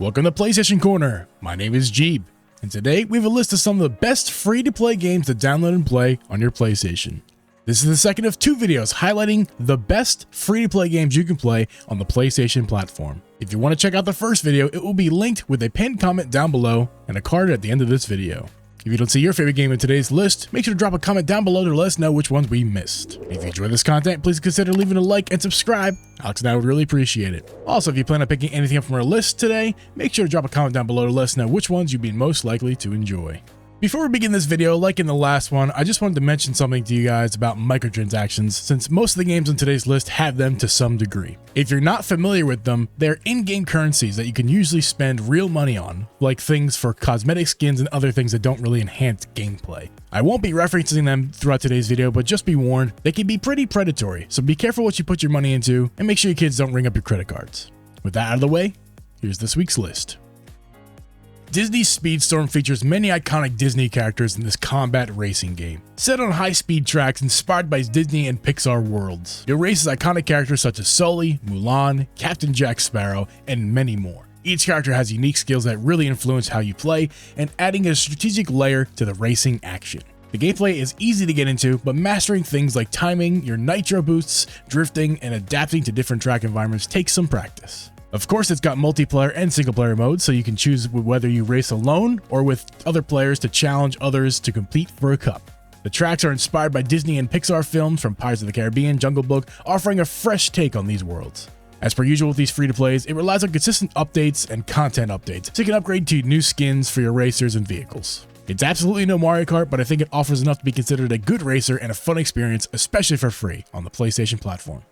Welcome to PlayStation Corner. My name is Jeeb, and today we have a list of some of the best free-to-play games to download and play on your PlayStation. This is the second of two videos highlighting the best free-to-play games you can play on the PlayStation platform. If you want to check out the first video, it will be linked with a pinned comment down below and a card at the end of this video. If you don't see your favorite game in today's list, make sure to drop a comment down below to let us know which ones we missed. If you enjoy this content, please consider leaving a like and subscribe. Alex and I would really appreciate it. Also, if you plan on picking anything up from our list today, make sure to drop a comment down below to let us know which ones you'd be most likely to enjoy. Before we begin this video, like in the last one, I just wanted to mention something to you guys about microtransactions, since most of the games on today's list have them to some degree. If you're not familiar with them, they're in-game currencies that you can usually spend real money on, like things for cosmetic skins and other things that don't really enhance gameplay. I won't be referencing them throughout today's video, but just be warned, they can be pretty predatory, so be careful what you put your money into, and make sure your kids don't ring up your credit cards. With that out of the way, here's this week's list. Disney's Speedstorm features many iconic Disney characters in this combat racing game. Set on high-speed tracks inspired by Disney and Pixar worlds, you'll race as iconic characters such as Sully, Mulan, Captain Jack Sparrow, and many more. Each character has unique skills that really influence how you play, and adding a strategic layer to the racing action. The gameplay is easy to get into, but mastering things like timing, your nitro boosts, drifting, and adapting to different track environments takes some practice. Of course, it's got multiplayer and single-player modes, so you can choose whether you race alone or with other players to challenge others to compete for a cup. The tracks are inspired by Disney and Pixar films from Pirates of the Caribbean, Jungle Book, offering a fresh take on these worlds. As per usual with these free-to-plays, it relies on consistent updates and content updates, so you can upgrade to new skins for your racers and vehicles. It's absolutely no Mario Kart, but I think it offers enough to be considered a good racer and a fun experience, especially for free on the PlayStation platform.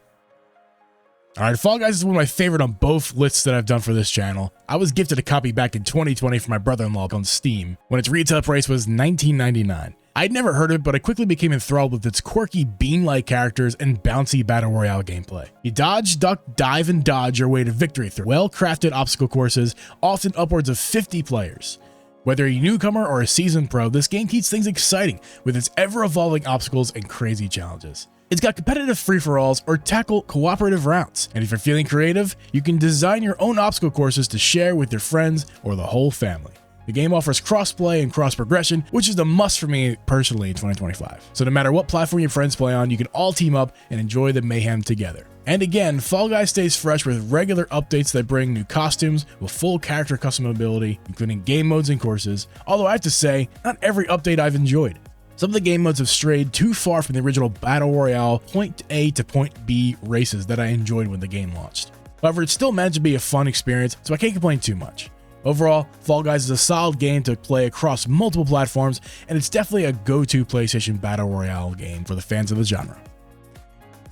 Alright, Fall Guys is one of my favorite on both lists that I've done for this channel. I was gifted a copy back in 2020 from my brother-in-law on Steam, when its retail price was $19.99. I'd never heard of it, but I quickly became enthralled with its quirky bean-like characters and bouncy battle royale gameplay. You dodge, duck, dive, and dodge your way to victory through well-crafted obstacle courses, often upwards of 50 players. Whether a newcomer or a seasoned pro, this game keeps things exciting with its ever-evolving obstacles and crazy challenges. It's got competitive free-for-alls or tackle cooperative routes, and if you're feeling creative, you can design your own obstacle courses to share with your friends or the whole family. The game offers cross-play and cross-progression, which is a must for me personally in 2025. So no matter what platform your friends play on, you can all team up and enjoy the mayhem together. And again, Fall Guys stays fresh with regular updates that bring new costumes with full character customability, including game modes and courses, although I have to say, not every update I've enjoyed. Some of the game modes have strayed too far from the original Battle Royale point A to point B races that I enjoyed when the game launched. However, it's still managed to be a fun experience, so I can't complain too much. Overall, Fall Guys is a solid game to play across multiple platforms, and it's definitely a go-to PlayStation Battle Royale game for the fans of the genre.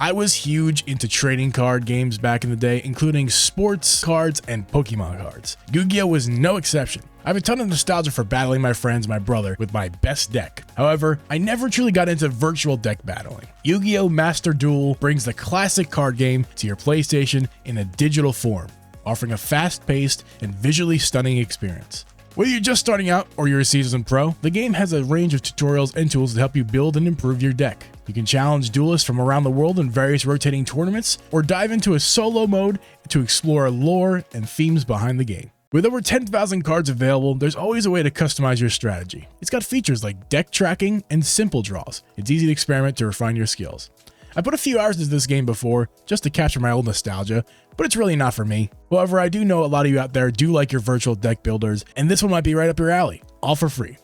I was huge into trading card games back in the day, including sports cards and Pokemon cards. Yu-Gi-Oh! Was no exception. I have a ton of nostalgia for battling my friends and my brother with my best deck. However, I never truly got into virtual deck battling. Yu-Gi-Oh! Master Duel brings the classic card game to your PlayStation in a digital form, offering a fast-paced and visually stunning experience. Whether you're just starting out or you're a seasoned pro, the game has a range of tutorials and tools to help you build and improve your deck. You can challenge duelists from around the world in various rotating tournaments, or dive into a solo mode to explore lore and themes behind the game. With over 10,000 cards available, there's always a way to customize your strategy. It's got features like deck tracking and simple draws. It's easy to experiment to refine your skills. I put a few hours into this game before, just to capture my old nostalgia, but it's really not for me. However, I do know a lot of you out there do like your virtual deck builders, and this one might be right up your alley, all for free.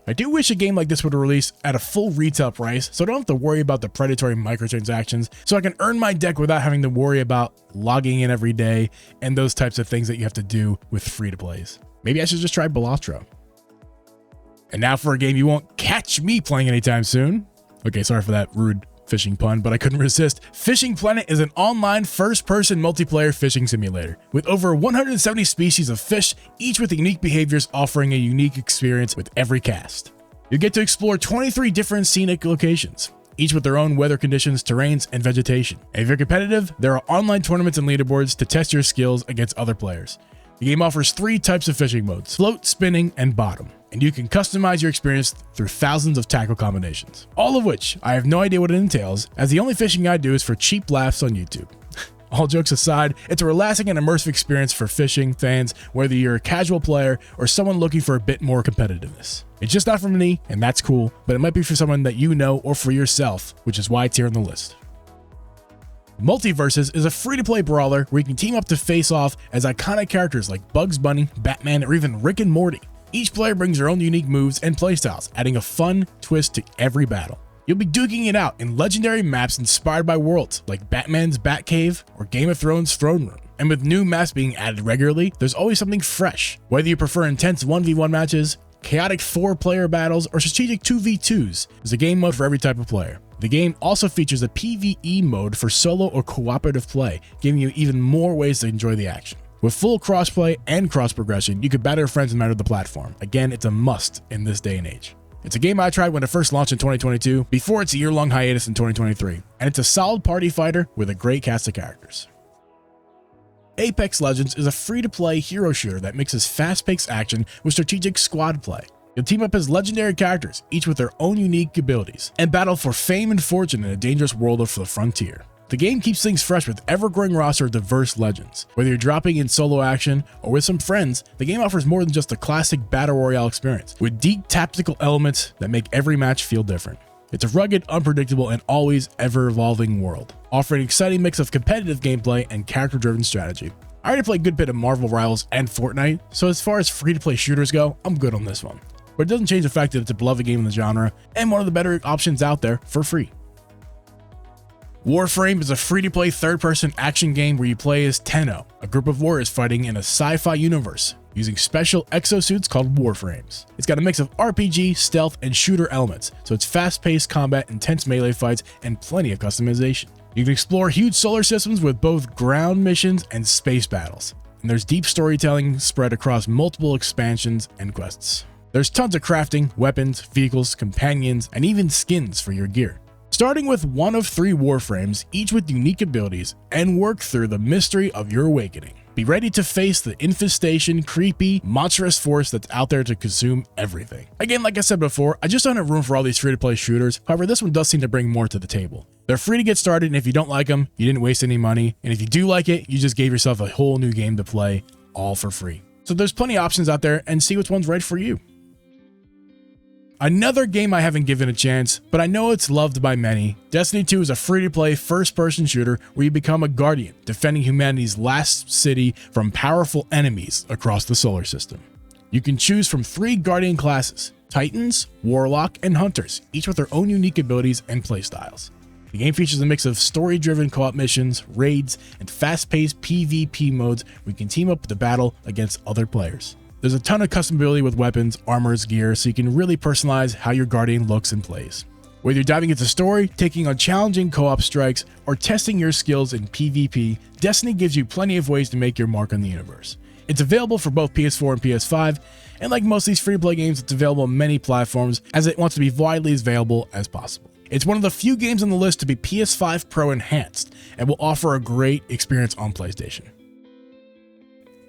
I do wish a game like this would release at a full retail price, so I don't have to worry about the predatory microtransactions, so I can earn my deck without having to worry about logging in every day and those types of things that you have to do with free-to-plays. Maybe I should just try Balatro. And now for a game you won't catch me playing anytime soon. Okay, sorry for that rude fishing pun, but I couldn't resist. Fishing Planet is an online first-person multiplayer fishing simulator with over 170 species of fish, each with unique behaviors, offering a unique experience with every cast. You get to explore 23 different scenic locations, each with their own weather conditions, terrains, and vegetation. And if you're competitive, there are online tournaments and leaderboards to test your skills against other players. The game offers 3 types of fishing modes: float, spinning, and bottom, and you can customize your experience through thousands of tackle combinations, all of which I have no idea what it entails, as the only fishing I do is for cheap laughs on YouTube. All jokes aside, it's a relaxing and immersive experience for fishing fans, whether you're a casual player or someone looking for a bit more competitiveness. It's just not for me, and that's cool, but it might be for someone that you know or for yourself, which is why it's here on the list. Multiverses is a free-to-play brawler where you can team up to face off as iconic characters like Bugs Bunny, Batman, or even Rick and Morty. Each player brings their own unique moves and playstyles, adding a fun twist to every battle. You'll be duking it out in legendary maps inspired by worlds like Batman's Batcave or Game of Thrones' Throne Room. And with new maps being added regularly, there's always something fresh. Whether you prefer intense 1v1 matches, chaotic 4-player battles, or strategic 2v2s, there's a game mode for every type of player. The game also features a PvE mode for solo or cooperative play, giving you even more ways to enjoy the action. With full crossplay and cross progression, you can battle your friends no matter the platform. Again, it's a must in this day and age. It's a game I tried when it first launched in 2022, before its year-long hiatus in 2023, and it's a solid party fighter with a great cast of characters. Apex Legends is a free-to-play hero shooter that mixes fast-paced action with strategic squad play. You'll team up as legendary characters, each with their own unique abilities, and battle for fame and fortune in a dangerous world of the frontier. The game keeps things fresh with ever-growing roster of diverse legends. Whether you're dropping in solo action or with some friends, the game offers more than just a classic battle royale experience, with deep tactical elements that make every match feel different. It's a rugged, unpredictable, and always ever-evolving world, offering an exciting mix of competitive gameplay and character-driven strategy. I already played a good bit of Marvel Rivals and Fortnite, so as far as free-to-play shooters go, I'm good on this one. But it doesn't change the fact that it's a beloved game in the genre, and one of the better options out there for free. Warframe is a free-to-play third-person action game where you play as Tenno, a group of warriors fighting in a sci-fi universe, using special exosuits called Warframes. It's got a mix of RPG, stealth, and shooter elements, so it's fast-paced combat, intense melee fights, and plenty of customization. You can explore huge solar systems with both ground missions and space battles, and there's deep storytelling spread across multiple expansions and quests. There's tons of crafting, weapons, vehicles, companions, and even skins for your gear. Starting with one of 3 Warframes, each with unique abilities, and work through the mystery of your awakening. Be ready to face the infestation, creepy, monstrous force that's out there to consume everything. Again, like I said before, I just don't have room for all these free-to-play shooters. However, this one does seem to bring more to the table. They're free to get started, and if you don't like them, you didn't waste any money. And if you do like it, you just gave yourself a whole new game to play, all for free. So there's plenty of options out there, and see which one's right for you. Another game I haven't given a chance, but I know it's loved by many. Destiny 2 is a free-to-play first-person shooter where you become a guardian, defending humanity's last city from powerful enemies across the solar system. You can choose from 3 guardian classes: Titans, Warlock, and Hunters, each with their own unique abilities and playstyles. The game features a mix of story-driven co-op missions, raids, and fast-paced PvP modes where you can team up to battle against other players. There's a ton of customability with weapons, armors, gear, so you can really personalize how your Guardian looks and plays. Whether you're diving into story, taking on challenging co-op strikes, or testing your skills in PvP, Destiny gives you plenty of ways to make your mark on the universe. It's available for both PS4 and PS5, and like most of these free-to-play games, it's available on many platforms as it wants to be widely as available as possible. It's one of the few games on the list to be PS5 Pro enhanced, and will offer a great experience on PlayStation.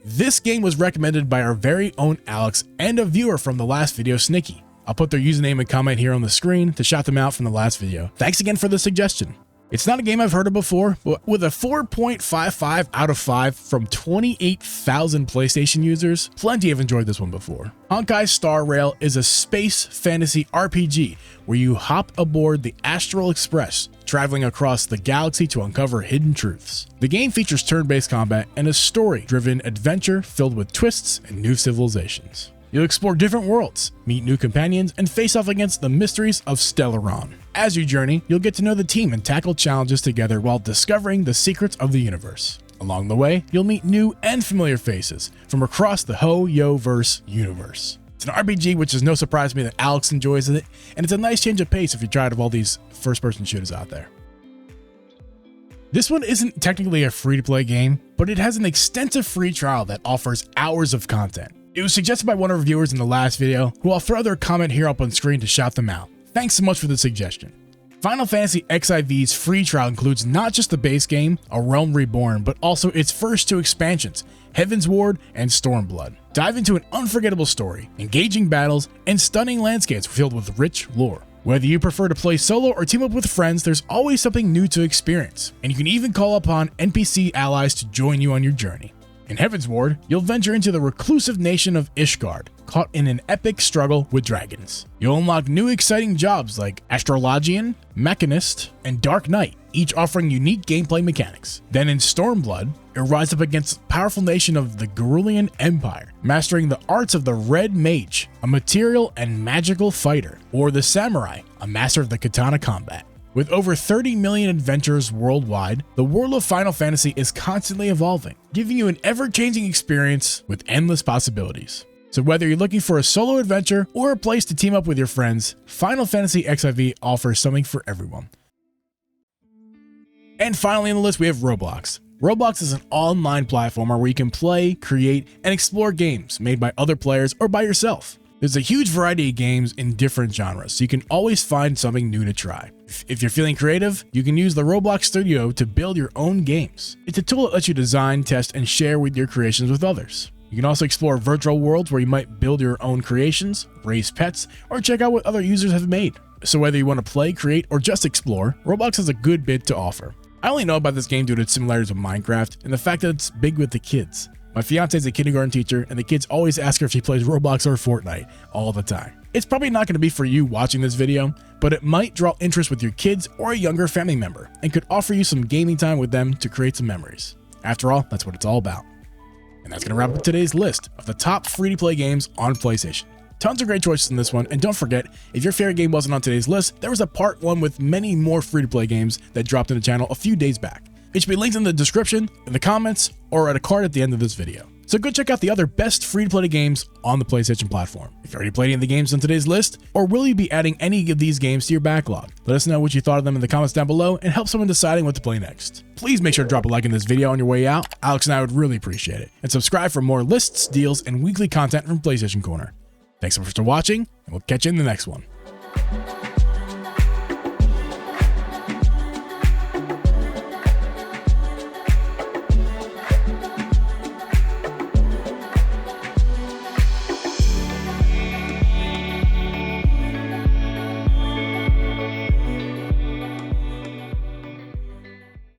This game was recommended by our very own Alex and a viewer from the last video, Snicky. I'll put their username and comment here on the screen to shout them out from the last video. Thanks again for the suggestion. It's not a game I've heard of before, but with a 4.55 out of 5 from 28,000 PlayStation users, plenty have enjoyed this one before. Honkai Star Rail is a space fantasy RPG where you hop aboard the Astral Express, traveling across the galaxy to uncover hidden truths. The game features turn-based combat and a story-driven adventure filled with twists and new civilizations. You'll explore different worlds, meet new companions, and face off against the mysteries of Stellaron. As you journey, you'll get to know the team and tackle challenges together while discovering the secrets of the universe. Along the way, you'll meet new and familiar faces from across the Ho-Yo-verse universe. It's an RPG, which is no surprise to me that Alex enjoys it, and it's a nice change of pace if you're tired of all these first-person shooters out there. This one isn't technically a free-to-play game, but it has an extensive free trial that offers hours of content. It was suggested by one of our viewers in the last video, who I'll throw their comment here up on screen to shout them out. Thanks so much for the suggestion. Final Fantasy XIV's free trial includes not just the base game, A Realm Reborn, but also its first 2 expansions, Heaven's Ward and Stormblood. Dive into an unforgettable story, engaging battles, and stunning landscapes filled with rich lore. Whether you prefer to play solo or team up with friends, there's always something new to experience, and you can even call upon NPC allies to join you on your journey. In Heavensward, you'll venture into the reclusive nation of Ishgard, caught in an epic struggle with dragons. You'll unlock new exciting jobs like Astrologian, Mechanist, and Dark Knight, each offering unique gameplay mechanics. Then in Stormblood, you'll rise up against the powerful nation of the Gerulian Empire, mastering the arts of the Red Mage, a material and magical fighter, or the Samurai, a master of the katana combat. With over 30 million adventurers worldwide, the world of Final Fantasy is constantly evolving, giving you an ever-changing experience with endless possibilities. So whether you're looking for a solo adventure or a place to team up with your friends, Final Fantasy XIV offers something for everyone. And finally on the list, we have Roblox. Roblox is an online platformer where you can play, create, and explore games made by other players or by yourself. There's a huge variety of games in different genres, so you can always find something new to try. If you're feeling creative, you can use the Roblox Studio to build your own games. It's a tool that lets you design, test, and share with your creations with others. You can also explore virtual worlds where you might build your own creations, raise pets, or check out what other users have made. So whether you want to play, create, or just explore, Roblox has a good bit to offer. I only know about this game due to its similarities with Minecraft and the fact that it's big with the kids. My fiance is a kindergarten teacher, and the kids always ask her if she plays Roblox or Fortnite all the time. It's probably not going to be for you watching this video, but it might draw interest with your kids or a younger family member, and could offer you some gaming time with them to create some memories. After all, that's what it's all about. And that's going to wrap up today's list of the top free-to-play games on PlayStation. Tons of great choices in this one, and don't forget, if your favorite game wasn't on today's list, there was a part 1 with many more free-to-play games that dropped in the channel a few days back. It should be linked in the description, in the comments, or at a card at the end of this video. So go check out the other best free-to-play games on the PlayStation platform. If you already played any of the games on today's list, or will you be adding any of these games to your backlog? Let us know what you thought of them in the comments down below and help someone deciding what to play next. Please make sure to drop a like in this video on your way out. Alex and I would really appreciate it. And subscribe for more lists, deals, and weekly content from PlayStation Corner. Thanks so much for watching, and we'll catch you in the next one.